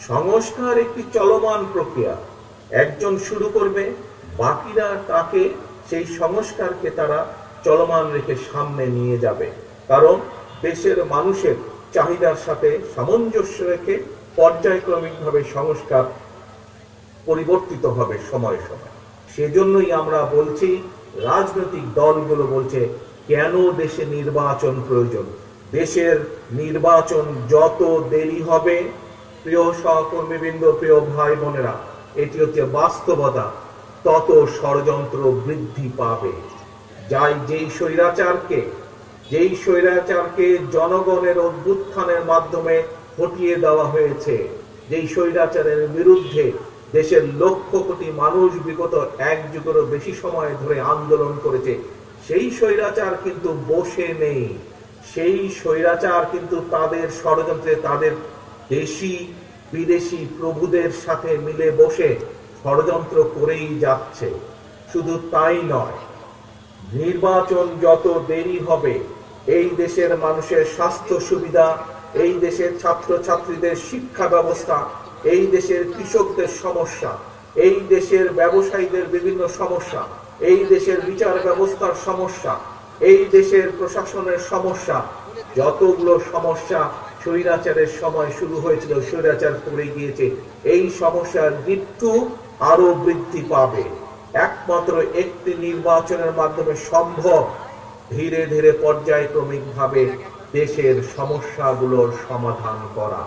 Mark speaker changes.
Speaker 1: সংস্কার একটি চলমান প্রক্রিয়া। একজন শুরু করবে, বাকিরা তাকে সেই সংস্কারকে তারা চলমান রেখে সামনে নিয়ে যাবে। কারণ দেশের মানুষের চাহিদার সাথে সামঞ্জস্য রেখে পর্যায়ক্রমিকভাবে সংস্কার পরিবর্তিত হবে সময়ে সময়ে। সেজন্যই আমরা বলছি, রাজনৈতিক দলগুলো বলছে কেন দেশে নির্বাচন প্রয়োজন। দেশের নির্বাচন যত দেরি হবে, প্রিয় সহকর্মীবৃন্দ, প্রিয় ভাই বোনেরা, এটি হচ্ছে বাস্তবতা, তত ষড়যন্ত্র বৃদ্ধি পাবে। যেই স্বৈরাচারকে জনগণের অভ্যুত্থানের মাধ্যমে হটিয়ে দেওয়া হয়েছে, যেই স্বৈরাচারের বিরুদ্ধে দেশের লক্ষ কোটি মানুষ বিগত এক যুগেরও বেশি সময় ধরে আন্দোলন করেছে, সেই স্বৈরাচার কিন্তু বসে নেই। সেই স্বৈরাচার কিন্তু তাদের ষড়যন্ত্রে তাদের দেশি বিদেশি প্রভুদের সাথে মিলে বসে ষড়যন্ত্র করেই যাচ্ছে। শুধু তাই নয়, নির্বাচন যত দেরি হবে, এই দেশের মানুষের স্বাস্থ্য সুবিধা, এই দেশের ছাত্রছাত্রীদের শিক্ষা ব্যবস্থা, এই দেশের কৃষকদের সমস্যা, এই দেশের ব্যবসায়ীদের বিভিন্ন সমস্যা, এই দেশের বিচার ব্যবস্থার সমস্যা, এই দেশের প্রশাসনের সমস্যা, যতগুলো সমস্যা স্বৈরাচারের সময় শুরু হয়েছিল, স্বৈরাচার পড়ে গিয়েছে, এই সমস্যার মৃত্যু আরো বৃদ্ধি পাবে। একমাত্র একটি নির্বাচনের মাধ্যমে সম্ভব ধীরে ধীরে পর্যায়ক্রমিকভাবে দেশের সমস্যাগুলোর সমাধান করা।